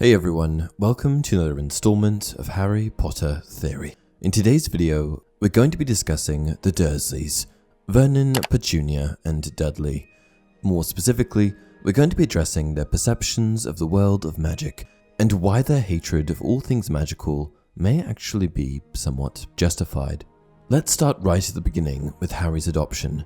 Hey everyone, welcome to another installment of Harry Potter Theory. In today's video, we're going to be discussing the Dursleys, Vernon, Petunia and Dudley. More specifically, we're going to be addressing their perceptions of the world of magic, and why their hatred of all things magical may actually be somewhat justified. Let's start right at the beginning with Harry's adoption.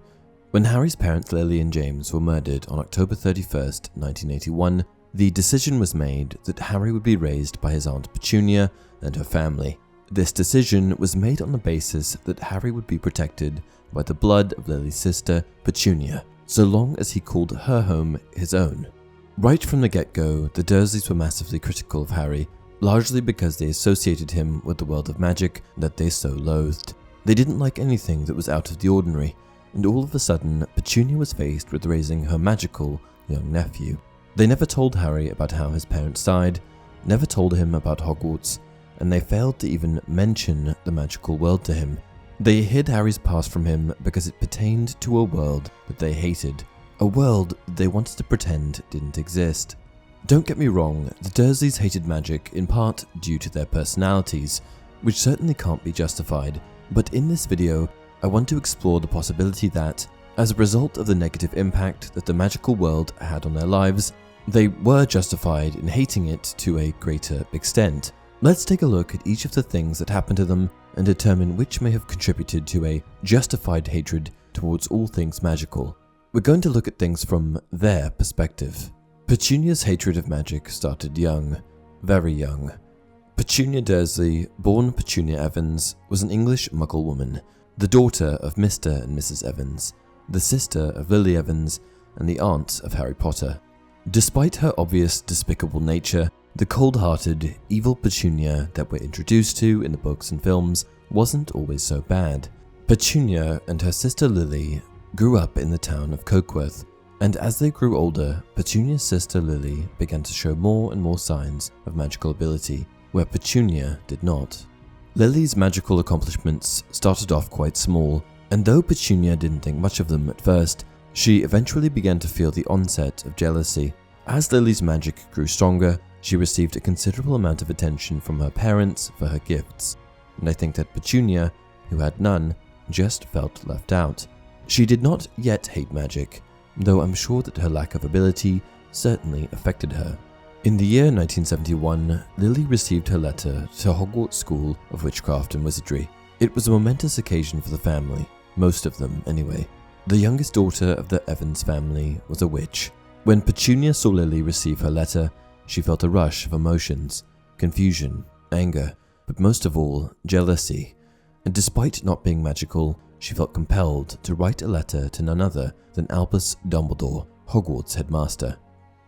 When Harry's parents Lily and James were murdered on October 31st, 1981, the decision was made that Harry would be raised by his Aunt Petunia and her family. This decision was made on the basis that Harry would be protected by the blood of Lily's sister, Petunia, so long as he called her home his own. Right from the get-go, the Dursleys were massively critical of Harry, largely because they associated him with the world of magic that they so loathed. They didn't like anything that was out of the ordinary, and all of a sudden, Petunia was faced with raising her magical young nephew. They never told Harry about how his parents died, never told him about Hogwarts, and they failed to even mention the magical world to him. They hid Harry's past from him because it pertained to a world that they hated, a world they wanted to pretend didn't exist. Don't get me wrong, the Dursleys hated magic in part due to their personalities, which certainly can't be justified, but in this video, I want to explore the possibility that, as a result of the negative impact that the magical world had on their lives, they were justified in hating it to a greater extent. Let's take a look at each of the things that happened to them and determine which may have contributed to a justified hatred towards all things magical. We're going to look at things from their perspective. Petunia's hatred of magic started young, very young. Petunia Dursley, born Petunia Evans, was an English Muggle woman, the daughter of Mr. and Mrs. Evans, the sister of Lily Evans, and the aunt of Harry Potter. Despite her obvious despicable nature, the cold-hearted, evil Petunia that we're introduced to in the books and films wasn't always so bad. Petunia and her sister Lily grew up in the town of Cokeworth, and as they grew older, Petunia's sister Lily began to show more and more signs of magical ability, where Petunia did not. Lily's magical accomplishments started off quite small, and though Petunia didn't think much of them at first, she eventually began to feel the onset of jealousy. As Lily's magic grew stronger, she received a considerable amount of attention from her parents for her gifts, and I think that Petunia, who had none, just felt left out. She did not yet hate magic, though I'm sure that her lack of ability certainly affected her. In the year 1971, Lily received her letter to Hogwarts School of Witchcraft and Wizardry. It was a momentous occasion for the family, most of them anyway. The youngest daughter of the Evans family was a witch. When Petunia saw Lily receive her letter, she felt a rush of emotions, confusion, anger, but most of all, jealousy. And despite not being magical, she felt compelled to write a letter to none other than Albus Dumbledore, Hogwarts headmaster.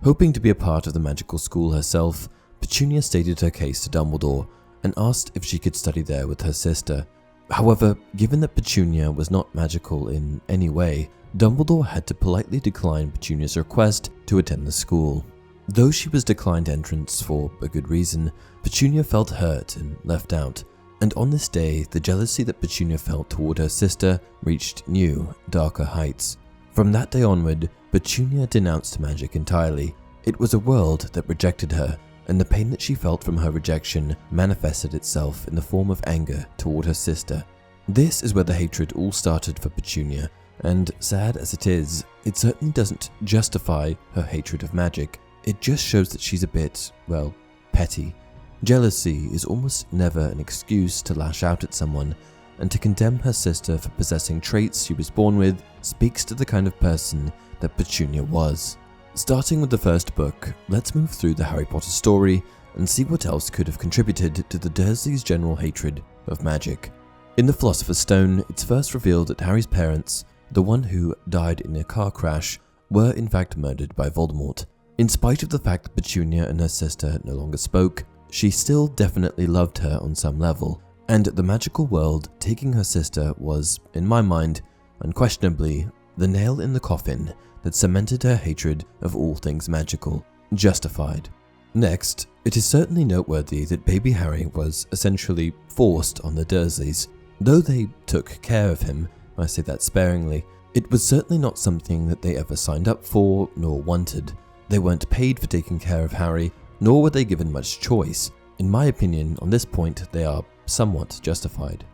Hoping to be a part of the magical school herself, Petunia stated her case to Dumbledore and asked if she could study there with her sister. However, given that Petunia was not magical in any way, Dumbledore had to politely decline Petunia's request to attend the school. Though she was declined entrance for a good reason, Petunia felt hurt and left out, and on this day, the jealousy that Petunia felt toward her sister reached new, darker heights. From that day onward, Petunia denounced magic entirely. It was a world that rejected her, and the pain that she felt from her rejection manifested itself in the form of anger toward her sister. This is where the hatred all started for Petunia, and sad as it is, it certainly doesn't justify her hatred of magic. It just shows that she's a bit, well, petty. Jealousy is almost never an excuse to lash out at someone, and to condemn her sister for possessing traits she was born with speaks to the kind of person that Petunia was. Starting with the first book, let's move through the Harry Potter story and see what else could have contributed to the Dursleys' general hatred of magic. In the Philosopher's Stone, it's first revealed that Harry's parents, the one who died in a car crash, were in fact murdered by Voldemort. In spite of the fact that Petunia and her sister no longer spoke, she still definitely loved her on some level, and the magical world taking her sister was, in my mind, unquestionably the nail in the coffin that cemented her hatred of all things magical, justified. Next, it is certainly noteworthy that baby Harry was essentially forced on the Dursleys. Though they took care of him, I say that sparingly, it was certainly not something that they ever signed up for nor wanted. They weren't paid for taking care of Harry, nor were they given much choice. In my opinion, on this point, they are somewhat justified.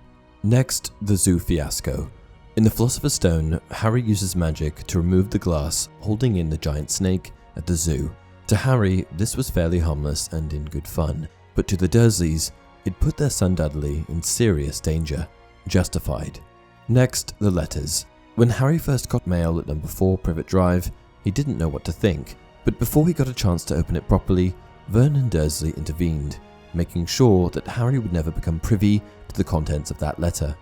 Next, the Zoo Fiasco. In the Philosopher's Stone, Harry uses magic to remove the glass holding in the giant snake at the zoo. To Harry, this was fairly harmless and in good fun, but to the Dursleys, it put their son Dudley in serious danger. Justified. Next, the letters. When Harry first got mail at number 4 Privet Drive, he didn't know what to think, but before he got a chance to open it properly, Vernon Dursley intervened, making sure that Harry would never become privy to the contents of that letter.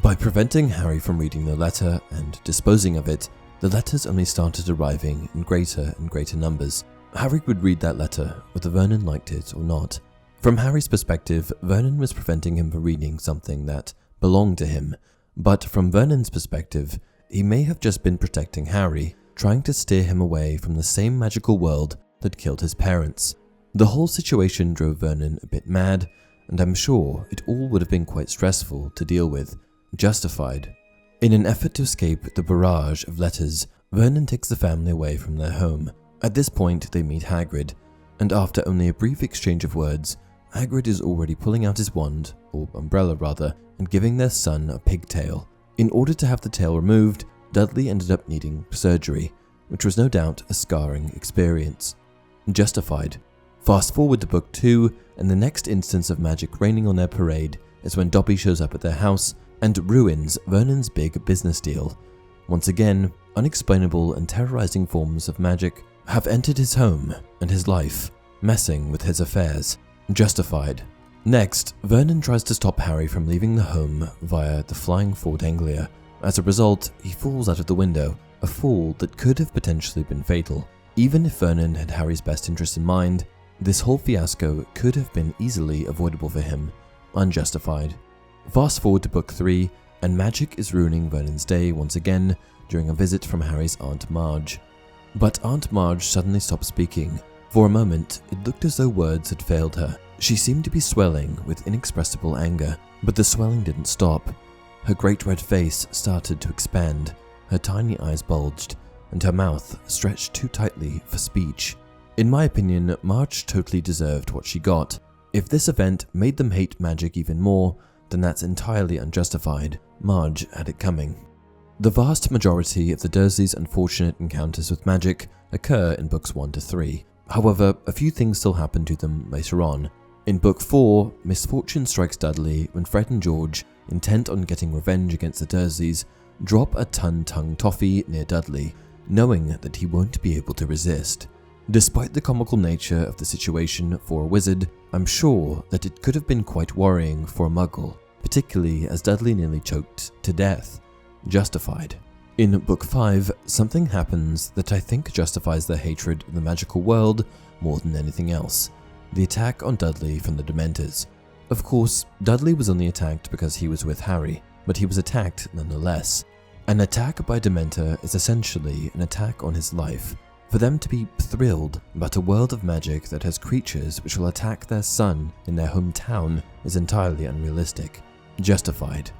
By preventing Harry from reading the letter and disposing of it, the letters only started arriving in greater and greater numbers. Harry would read that letter, whether Vernon liked it or not. From Harry's perspective, Vernon was preventing him from reading something that belonged to him, but from Vernon's perspective, he may have just been protecting Harry, trying to steer him away from the same magical world that killed his parents. The whole situation drove Vernon a bit mad, and I'm sure it all would have been quite stressful to deal with. Justified. In an effort to escape the barrage of letters, Vernon takes the family away from their home. At this point, they meet Hagrid, and after only a brief exchange of words, Hagrid is already pulling out his wand, or umbrella rather, and giving their son a pigtail. In order to have the tail removed, Dudley ended up needing surgery, which was no doubt a scarring experience. Justified. Fast forward to book 2, and the next instance of magic raining on their parade is when Dobby shows up at their house and ruins Vernon's big business deal. Once again, unexplainable and terrorizing forms of magic have entered his home and his life, messing with his affairs. Justified. Next, Vernon tries to stop Harry from leaving the home via the flying Ford Anglia. As a result, he falls out of the window, a fall that could have potentially been fatal. Even if Vernon had Harry's best interest in mind, this whole fiasco could have been easily avoidable for him. Unjustified. Fast forward to book 3, and magic is ruining Vernon's day once again during a visit from Harry's Aunt Marge. But Aunt Marge suddenly stopped speaking. For a moment, it looked as though words had failed her. She seemed to be swelling with inexpressible anger, but the swelling didn't stop. Her great red face started to expand, her tiny eyes bulged, and her mouth stretched too tightly for speech. In my opinion, Marge totally deserved what she got. If this event made them hate magic even more, then that's entirely unjustified. Marge had it coming. The vast majority of the Dursleys' unfortunate encounters with magic occur in books 1 to 3. However, a few things still happen to them later on. In book 4, misfortune strikes Dudley when Fred and George, intent on getting revenge against the Dursleys, drop a Tongue toffee near Dudley, knowing that he won't be able to resist. Despite the comical nature of the situation for a wizard, I'm sure that it could have been quite worrying for a Muggle, particularly as Dudley nearly choked to death. Justified. In book 5, something happens that I think justifies their hatred of the magical world more than anything else. The attack on Dudley from the Dementors. Of course, Dudley was only attacked because he was with Harry, but he was attacked nonetheless. An attack by Dementor is essentially an attack on his life. For them to be thrilled about a world of magic that has creatures which will attack their son in their hometown is entirely unrealistic. Justified.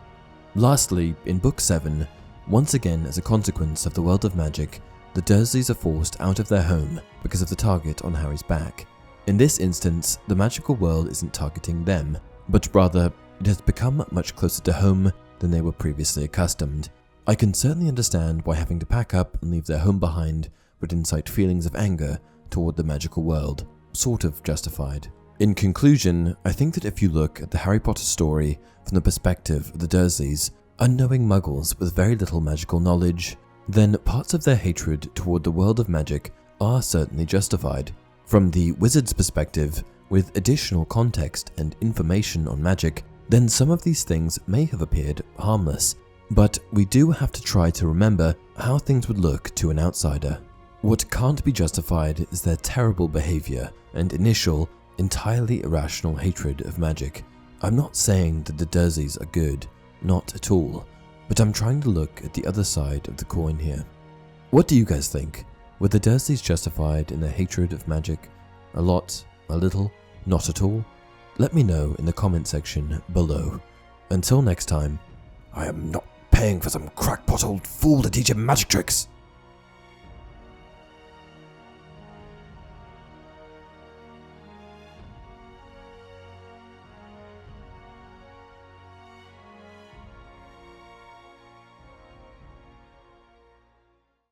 Lastly, in book 7, once again as a consequence of the world of magic, the Dursleys are forced out of their home because of the target on Harry's back. In this instance, the magical world isn't targeting them, but rather it has become much closer to home than they were previously accustomed. I can certainly understand why having to pack up and leave their home behind would incite feelings of anger toward the magical world, sort of justified. In conclusion, I think that if you look at the Harry Potter story from the perspective of the Dursleys, unknowing Muggles with very little magical knowledge, then parts of their hatred toward the world of magic are certainly justified. From the wizard's perspective, with additional context and information on magic, then some of these things may have appeared harmless, but we do have to try to remember how things would look to an outsider. What can't be justified is their terrible behavior and initial, entirely irrational hatred of magic. I'm not saying that the Dursleys are good, not at all, but I'm trying to look at the other side of the coin here. What do you guys think? Were the Dursleys justified in their hatred of magic? A lot? A little? Not at all? Let me know in the comment section below. Until next time, I am not paying for some crackpot old fool to teach him magic tricks.